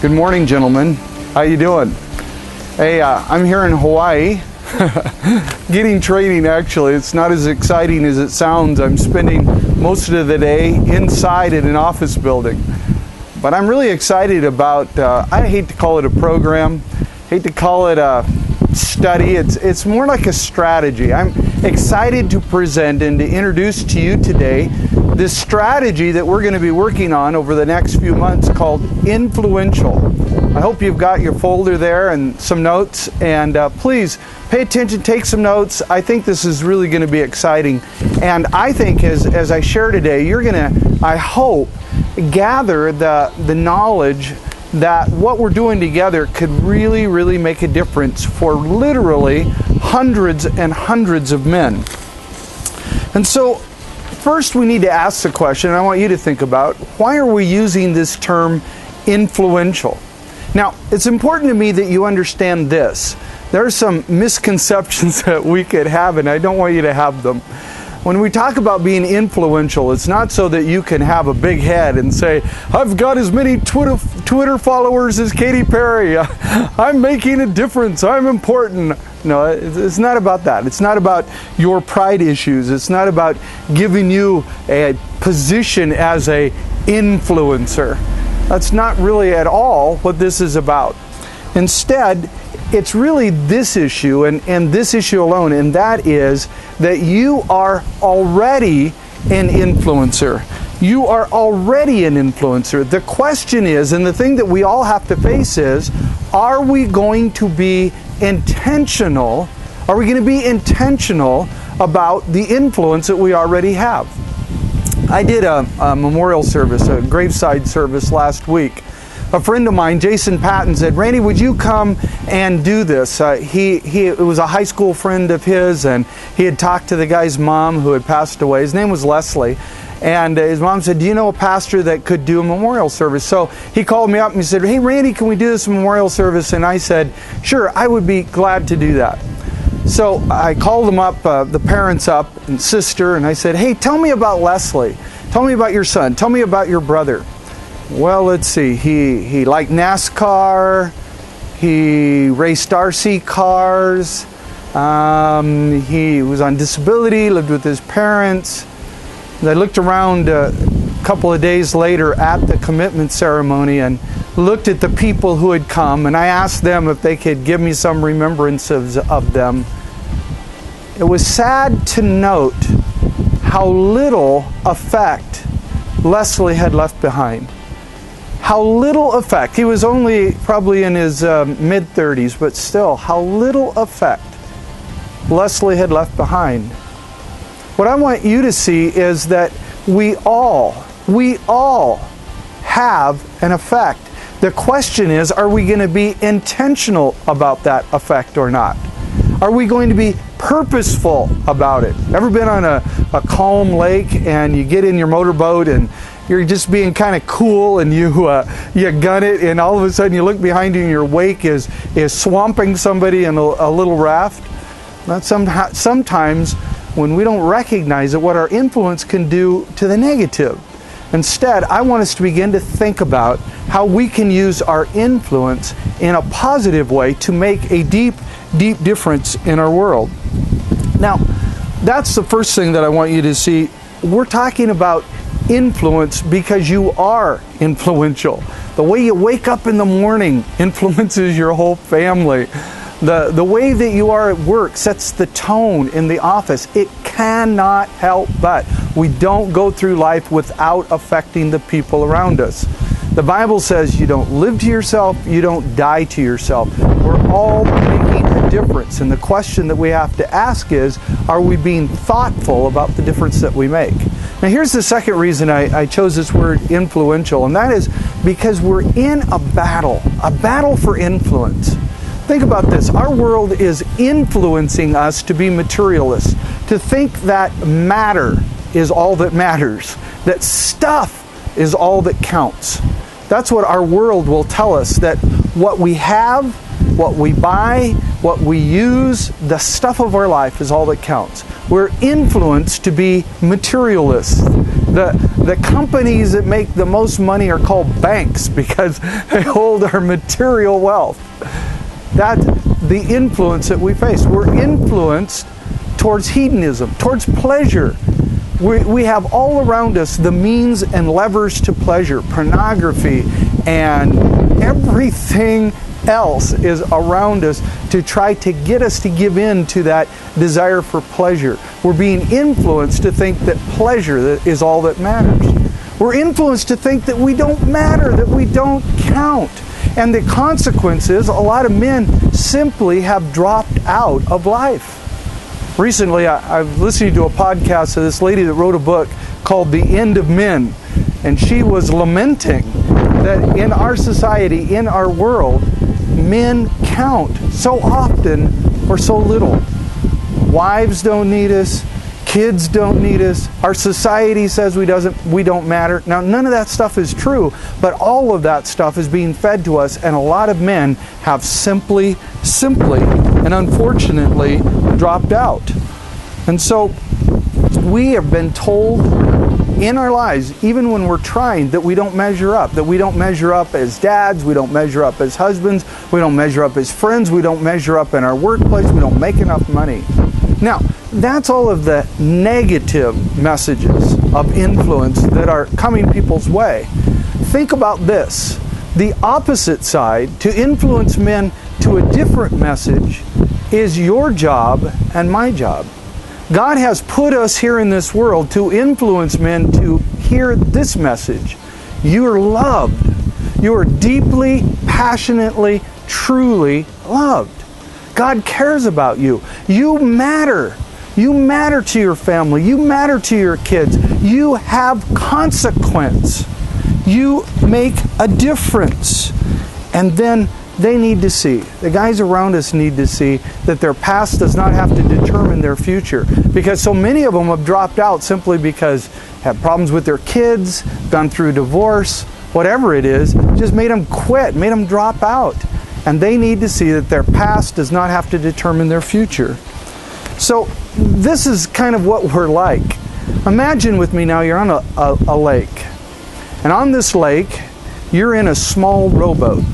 Good morning, gentlemen. How you doing? Hey, I'm here in Hawaii, getting training actually. It's not as exciting as it sounds. I'm spending most of the day inside in an office building. But I'm really excited about, I hate to call it a program, hate to call it a study. It's more like a strategy. I'm excited to present and to introduce to you today this strategy that we're going to be working on over the next few months called Influential. I hope you've got your folder there and some notes, and please pay attention, take some notes. I think this is really going to be exciting, and I think as I share today, you're going to, I hope, gather the knowledge that what we're doing together could really make a difference for literally hundreds and hundreds of men. And so first we need to ask the question, and I want you to think about, why are we using this term influential? Now, it's important to me that you understand this. There are some misconceptions that we could have, and I don't want you to have them. When we talk about being influential, it's not so that you can have a big head and say, I've got as many Twitter followers as Katy Perry. I'm making a difference. I'm important. No, it's not about that. It's not about your pride issues. It's not about giving you a position as an influencer. That's not really at all what this is about. Instead, it's really this issue and this issue alone, and that is that you are already an influencer. You are already an influencer. The question is, and the thing that we all have to face is, are we going to be intentional? Are we going to be intentional about the influence that we already have? I did a memorial service, a graveside service last week. A friend of mine, Jason Patton, said, Randy, would you come and do this? It was a high school friend of his, and he had talked to the guy's mom who had passed away. His name was Leslie. And his mom said, do you know a pastor that could do a memorial service? So he called me up and he said, hey, Randy, can we do this memorial service? And I said, sure, I would be glad to do that. So I called them up, the parents up and sister, and I said, hey, tell me about Leslie. Tell me about your son. Tell me about your brother. Well, let's see. He liked NASCAR. He raced RC cars. He was on disability, lived with his parents. I looked around a couple of days later at the commitment ceremony and looked at the people who had come, and I asked them if they could give me some remembrances of them. It was sad to note how little effect Leslie had left behind. How little effect. He was only probably in his mid-30s, but still, how little effect Leslie had left behind. What I want you to see is that we all have an effect. The question is, are we going to be intentional about that effect or not? Are we going to be purposeful about it? Ever been on a calm lake and you get in your motorboat and you're just being kind of cool and you gun it, and all of a sudden you look behind you and your wake is swamping somebody in a little raft? That's sometimes when we don't recognize it, what our influence can do to the negative. Instead, I want us to begin to think about how we can use our influence in a positive way to make a deep difference in our world. Now, that's the first thing that I want you to see. We're talking about influence because you are influential. The way you wake up in the morning influences your whole family. The way that you are at work sets the tone in the office. It cannot help but. We don't go through life without affecting the people around us. The Bible says you don't live to yourself, you don't die to yourself. We're all making a difference. And the question that we have to ask is, are we being thoughtful about the difference that we make? Now here's the second reason I chose this word influential, and that is because we're in a battle for influence. Think about this. Our world is influencing us to be materialists, to think that matter is all that matters, that stuff is all that counts. That's what our world will tell us, that what we have, what we buy, what we use, the stuff of our life is all that counts. We're influenced to be materialists. The companies that make the most money are called banks because they hold our material wealth. That's the influence that we face. We're influenced towards hedonism, towards pleasure. We have all around us the means and levers to pleasure, pornography, and everything else is around us to try to get us to give in to that desire for pleasure. We're being influenced to think that pleasure is all that matters. We're influenced to think that we don't matter, that we don't count. And the consequence is a lot of men simply have dropped out of life. Recently, I've listened to a podcast of this lady that wrote a book called The End of Men. And she was lamenting that in our society, in our world, men count so often for so little. Wives don't need us. Kids don't need us. Our society says we don't matter. Now, none of that stuff is true, but all of that stuff is being fed to us, and a lot of men have simply, and unfortunately, dropped out. And so, we have been told in our lives, even when we're trying, that we don't measure up. That we don't measure up as dads, we don't measure up as husbands, we don't measure up as friends, we don't measure up in our workplace, we don't make enough money. Now, that's all of the negative messages of influence that are coming people's way. Think about this. The opposite side, to influence men to a different message, is your job and my job. God has put us here in this world to influence men to hear this message. You are loved. You are deeply, passionately, truly loved. God cares about you. You matter. You matter to your family. You matter to your kids. You have consequence. You make a difference. And then they need to see, the guys around us need to see that their past does not have to determine their future. Because so many of them have dropped out simply because they have problems with their kids, gone through divorce, whatever it is, just made them quit, made them drop out. And they need to see that their past does not have to determine their future. So this is kind of what we're like. Imagine with me now you're on a lake. And on this lake, you're in a small rowboat.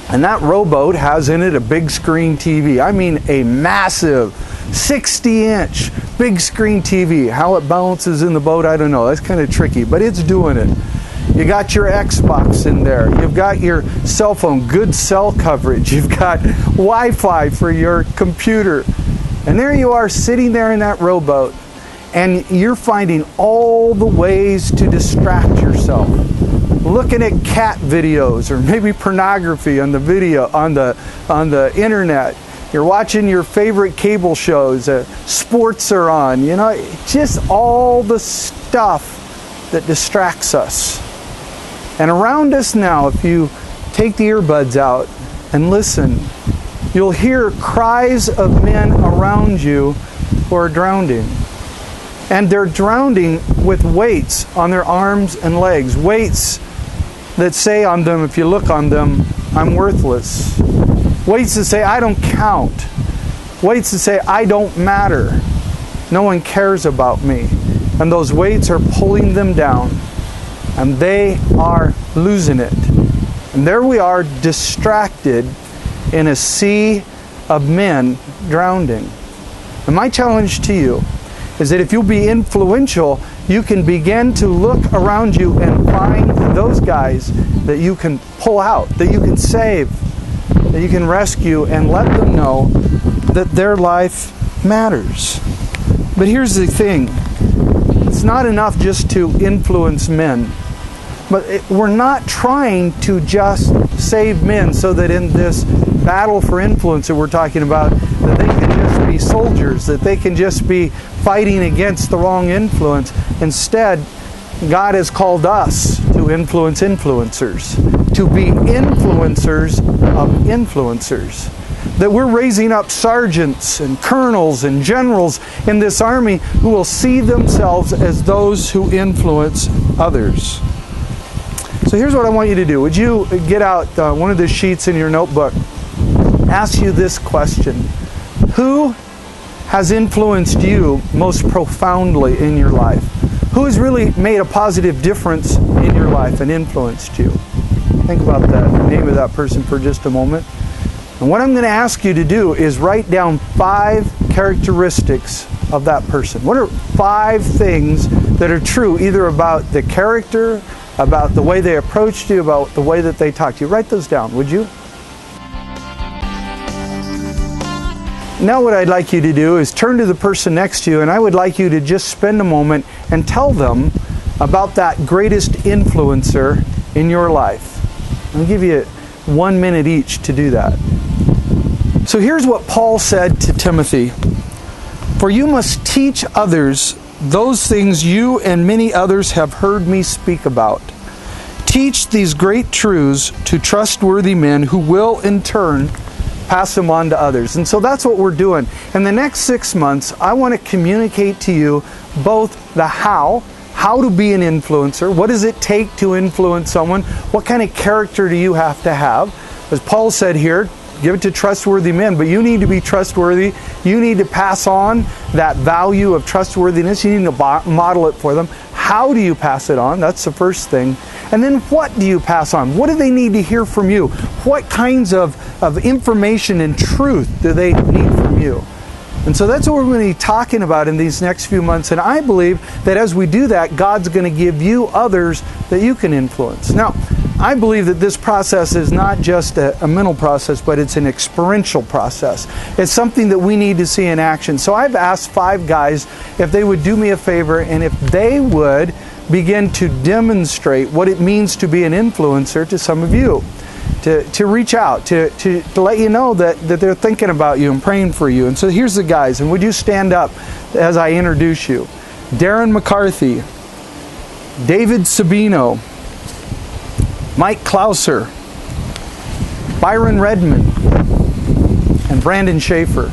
And that rowboat has in it a big screen TV. I mean a massive 60-inch big screen TV. How it balances in the boat, I don't know. That's kind of tricky, but it's doing it. You got your Xbox in there. You've got your cell phone, good cell coverage. You've got Wi-Fi for your computer. And there you are sitting there in that rowboat, and you're finding all the ways to distract yourself. Looking at cat videos or maybe pornography on the video on the internet. You're watching your favorite cable shows. Sports are on. You know, just all the stuff that distracts us. And around us now, if you take the earbuds out and listen, you'll hear cries of men around you who are drowning. And they're drowning with weights on their arms and legs. Weights that say on them, if you look on them, I'm worthless. Weights that say, I don't count. Weights that say, I don't matter. No one cares about me. And those weights are pulling them down. And they are losing it. And there we are, distracted in a sea of men drowning. And my challenge to you is that if you'll be influential, you can begin to look around you and find those guys that you can pull out, that you can save, that you can rescue, and let them know that their life matters. But here's the thing. It's not enough just to influence men. But we're not trying to just save men so that in this battle for influence that we're talking about, that they can just be soldiers, that they can just be fighting against the wrong influence. Instead, God has called us to influence influencers, to be influencers of influencers. That we're raising up sergeants and colonels and generals in this army who will see themselves as those who influence others. So here's what I want you to do. Would you get out one of the sheets in your notebook ask you this question. Who has influenced you most profoundly in your life? Who has really made a positive difference in your life and influenced you? Think about the name of that person for just a moment. And what I'm going to ask you to do is write down 5 characteristics of that person. What are 5 things that are true either about the character, about the way they approached you, about the way that they talked to you? Write those down, would you? Now what I'd like you to do is turn to the person next to you, and I would like you to just spend a moment and tell them about that greatest influencer in your life. I'll give you 1 minute each to do that. So here's what Paul said to Timothy. For you must teach others those things you and many others have heard me speak about. Teach these great truths to trustworthy men who will in turn pass them on to others. And so that's what we're doing. In the next 6 months, I want to communicate to you both the how to be an influencer. What does it take to influence someone? What kind of character do you have to have? As Paul said here, give it to trustworthy men, but you need to be trustworthy. You need to pass on that value of trustworthiness. You need to model it for them. How do you pass it on? That's the first thing. And then what do you pass on? What do they need to hear from you? What kinds of information and truth do they need from you? And so that's what we're going to be talking about in these next few months. And I believe that as we do that, God's going to give you others that you can influence. Now, I believe that this process is not just a mental process, but it's an experiential process. It's something that we need to see in action. So I've asked 5 guys if they would do me a favor and if they would begin to demonstrate what it means to be an influencer to some of you. To reach out, to let you know that they're thinking about you and praying for you. And so here's the guys, and would you stand up as I introduce you? Darren McCarthy, David Sabino, Mike Clouser, Byron Redmond, and Brandon Schaefer.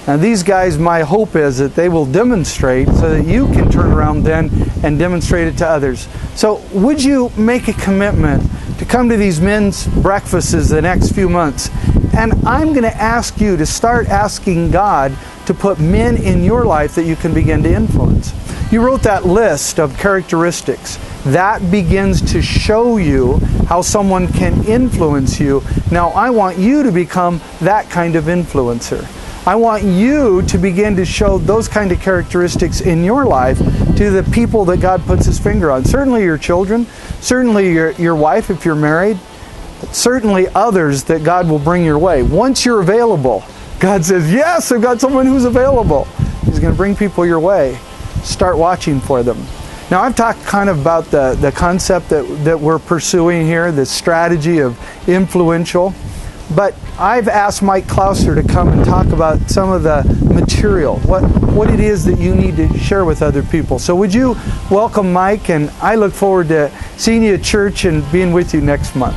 Now these guys, my hope is that they will demonstrate so that you can turn around then and demonstrate it to others. So would you make a commitment to come to these men's breakfasts the next few months? And I'm going to ask you to start asking God to put men in your life that you can begin to influence. You wrote that list of characteristics. That begins to show you how someone can influence you. Now I want you to become that kind of influencer. I want you to begin to show those kind of characteristics in your life to the people that God puts His finger on. Certainly your children, certainly your wife if you're married, but certainly others that God will bring your way. Once you're available, God says, yes, I've got someone who's available. He's going to bring people your way. Start watching for them. Now I've talked kind of about the concept that we're pursuing here, the strategy of influential. But I've asked Mike Clouser to come and talk about some of the material, what it is that you need to share with other people. So would you welcome Mike, and I look forward to seeing you at church and being with you next month.